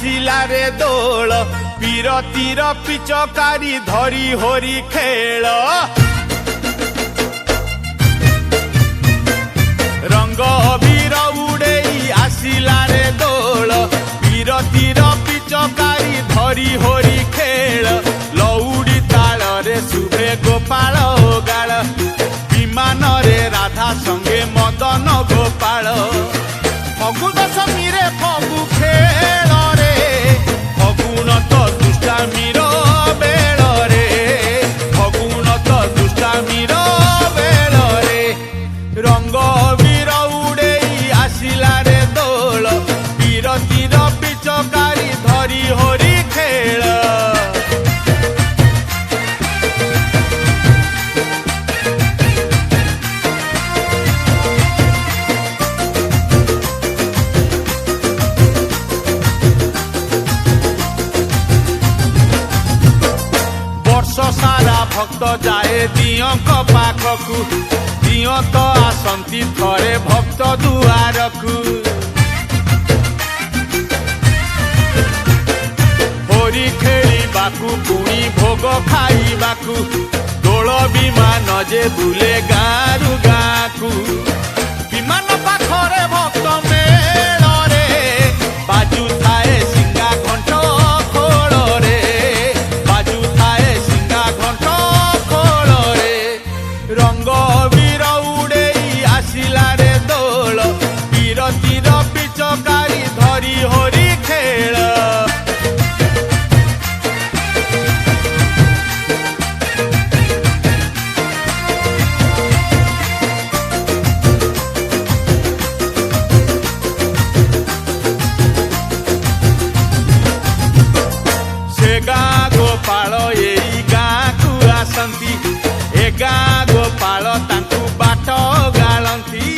आसिला रे दोल पीरतीर पिचकारी धरी होरी खेल रंग अबीर उड़ेई आसिला रे दोल पीरतीर पिचकारी धरी होरी खेल लौड़ी ताल रे शुभे गोपाल गाल विमान रे राधा संगे मदन गोपाल फगु दशमी रे फगु खेल रे फगुन तो दुष्टामीर बेल रे फगुन तो दुष्टामीर बेल रे रंग अबीर उड़ेई आसिला रे दोल पीरतीर पिचकारी धरी होरी खेल सारा भक्त जाए दियों पाखकू दियों तो आसंती थरे भक्त दुआरकू होरी खेलिबाकू पुणी भोग खाइबाकू दोल विमान जे बुले गारू गाकू विमान पाखरे भक्त मेल रे बाजू थाए सिंगा घंट खोल रे बाजू थाए रंग अबीर उड़ेई आसिला रे दोल पीरतीर पिचकारी धरी होरी खेल से गाँ गोपाल एई गाँ को आसंती ए गाँ गोपाल तांकू बाट गालंती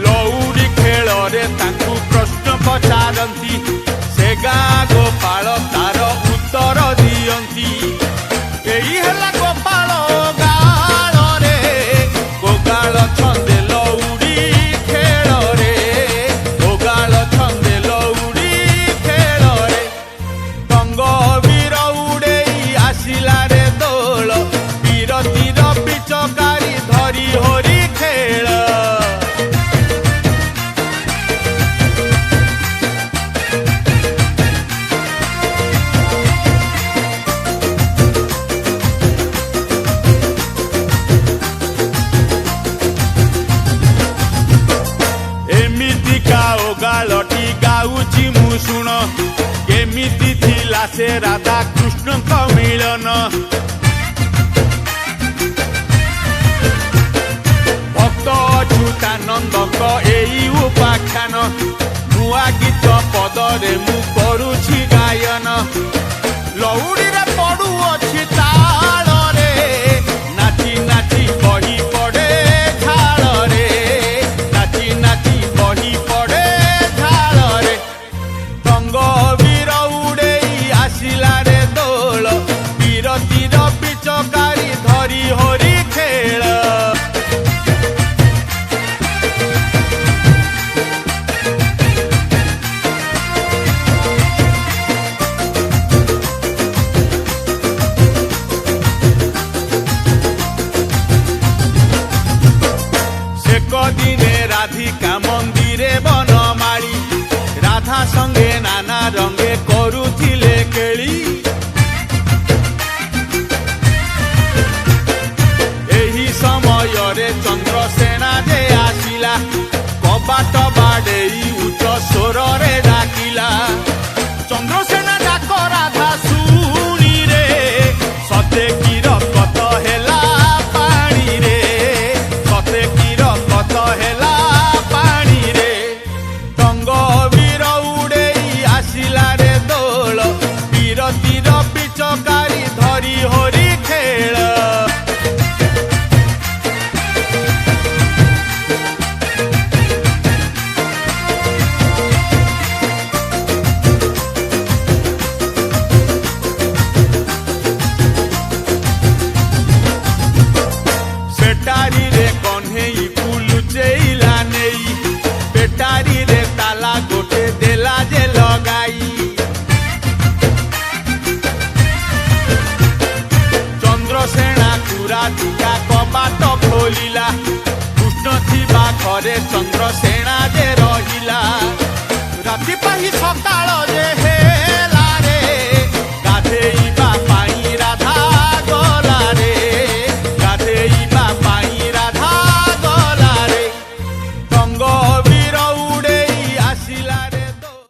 लौड़ी खेल रे तांकू प्रश्न पचारती से गाँ गोपाल तार उत्तर दियंती एई हला गोपाल गाल रे गोगाल छंदे लौड़ी खेल रे गोगाल छंदे लौड़ी खेल रे रंग अबीर उड़ेई आसिला रे दोल पीरतीर पिचकारी धरी होरी खेल एमितिका ओगालटी गाउची मु शुण केमिति थिला से राधा कृष्ण का मिलन भक्त अच्युतानंद एई उपाख्यान नुआ गीत पदरे मु करुछि गायन लौड़ी रे पड़ू अछि ताल रे नाची नाची बही पड़े झाल रे नाची नाची बही पड़े झाल रे रंग अबीर उड़ेई आसिला रे दोल पीरतीर पिचकारी धरी होरी खेल ରାଧିକା କବାଟ ଖୋଲିଲା କୃଷ୍ଣ ଥିବା ଘରେ ଚନ୍ଦ୍ରସେନା ଯେ ରହିଲା ରାତି ପାହି ସକାଳ ଯେ